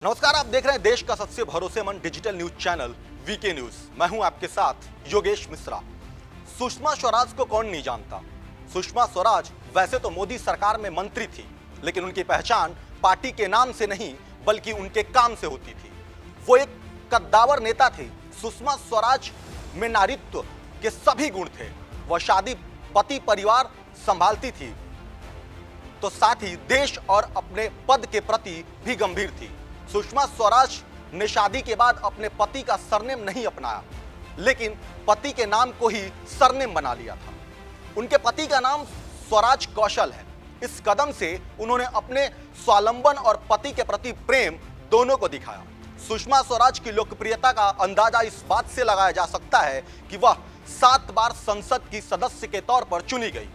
नमस्कार, आप देख रहे हैं देश का सबसे भरोसेमंद digital news channel VK news. मैं हूं आपके साथ योगेश मिश्रा। सुषमा स्वराज को कौन नहीं जानता। सुषमा स्वराज वैसे तो मोदी सरकार में मंत्री थी, लेकिन उनकी पहचान पार्टी के नाम से नहीं बल्कि उनके काम से होती थी। वो एक कद्दावर नेता थे। सुषमा स्वराज में नारीत्व के सभी गुण थे। वह शादी पति परिवार संभालती थी, तो साथ ही देश और अपने पद के प्रति भी गंभीर थी। सुषमा स्वराज ने शादी के बाद अपने पति का सरनेम नहीं अपनाया, लेकिन पति के नाम को ही सरनेम बना लिया था। उनके पति का नाम स्वराज कौशल है। इस कदम से उन्होंने अपने स्वावलंबन और पति के प्रति प्रेम दोनों को दिखाया। सुषमा स्वराज की लोकप्रियता का अंदाजा इस बात से लगाया जा सकता है कि वह 7 बार संसद की सदस्य के तौर पर चुनी गई।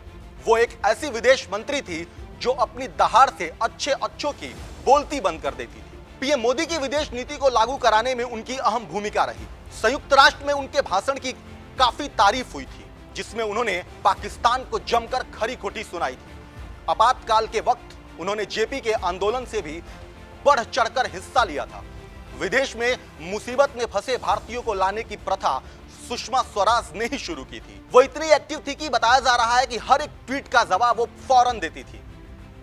वो एक ऐसी विदेश मंत्री थी जो अपनी दहाड़ से अच्छों की बोलती बंद कर देती थी। पीएम मोदी की विदेश नीति को लागू कराने में उनकी अहम भूमिका रही। संयुक्त राष्ट्र में उनके भाषण की काफी तारीफ हुई थी, जिसमें उन्होंने पाकिस्तान को जमकर खरी खोटी सुनाई थी। आपातकाल के वक्त उन्होंने जेपी के आंदोलन से भी बढ़ चढ़कर हिस्सा लिया था। विदेश में मुसीबत में फंसे भारतीयों को लाने की प्रथा सुषमा स्वराज ने ही शुरू की थी। वो इतनी एक्टिव थी कि बताया जा रहा है कि हर एक ट्वीट का जवाब वो फौरन देती थी।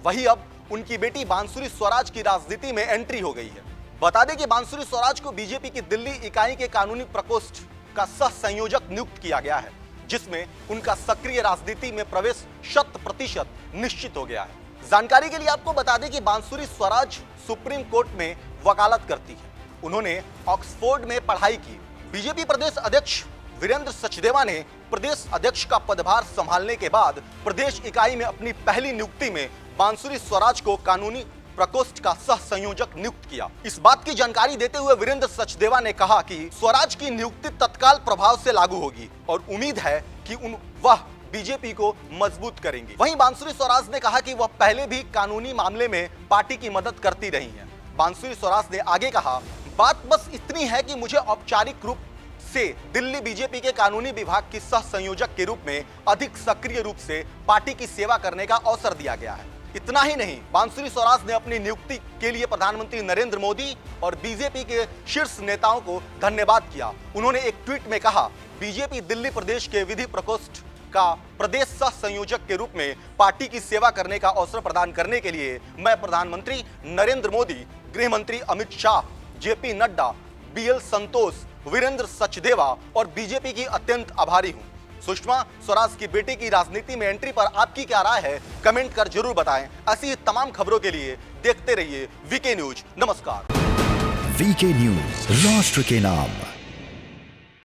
वही अब उनकी बेटी बांसुरी स्वराज की राजनीति में एंट्री हो गई है। बता दें कि बांसुरी स्वराज को बीजेपी की दिल्ली इकाई के कानूनी प्रकोष्ठ का सह संयोजक नियुक्त किया गया है, जिसमें उनका सक्रिय राजनीति में प्रवेश 100% निश्चित हो गया है। जानकारी के लिए आपको बता दें कि बांसुरी स्वराज सुप्रीम कोर्ट में वकालत करती है। उन्होंने ऑक्सफोर्ड में पढ़ाई की। बीजेपी प्रदेश अध्यक्ष वीरेंद्र सचदेवा ने प्रदेश अध्यक्ष का पदभार संभालने के बाद प्रदेश इकाई में अपनी पहली नियुक्ति में बांसुरी स्वराज को कानूनी प्रकोष्ठ का सह संयोजक नियुक्त किया। इस बात की जानकारी देते हुए वीरेंद्र सचदेवा ने कहा कि स्वराज की नियुक्ति तत्काल प्रभाव से लागू होगी और उम्मीद है कि वह बीजेपी को मजबूत करेंगी। वहीं बांसुरी स्वराज ने कहा कि वह पहले भी कानूनी मामले में पार्टी की मदद करती रही हैं। बांसुरी स्वराज ने आगे कहा, बात बस इतनी है कि मुझे औपचारिक रूप से दिल्ली बीजेपी के कानूनी विभाग की सह संयोजक के रूप में अधिक सक्रिय रूप से पार्टी की सेवा करने का अवसर दिया गया है। इतना ही नहीं, बांसुरी स्वराज ने अपनी नियुक्ति के लिए प्रधानमंत्री नरेंद्र मोदी और बीजेपी के शीर्ष नेताओं को धन्यवाद किया। उन्होंने एक ट्वीट में कहा, बीजेपी दिल्ली प्रदेश के विधि प्रकोष्ठ का प्रदेश सह संयोजक के रूप में पार्टी की सेवा करने का अवसर प्रदान करने के लिए मैं प्रधानमंत्री नरेंद्र मोदी, गृह मंत्री अमित शाह, जेपी नड्डा, बीएल संतोष, वीरेंद्र सचदेवा और बीजेपी की अत्यंत आभारी हूं। सुषमा स्वराज की बेटी की राजनीति में एंट्री पर आपकी क्या राय है, कमेंट कर जरूर बताएं। ऐसी तमाम खबरों के लिए देखते रहिए वीके न्यूज। नमस्कार। वीके न्यूज, राष्ट्र के नाम।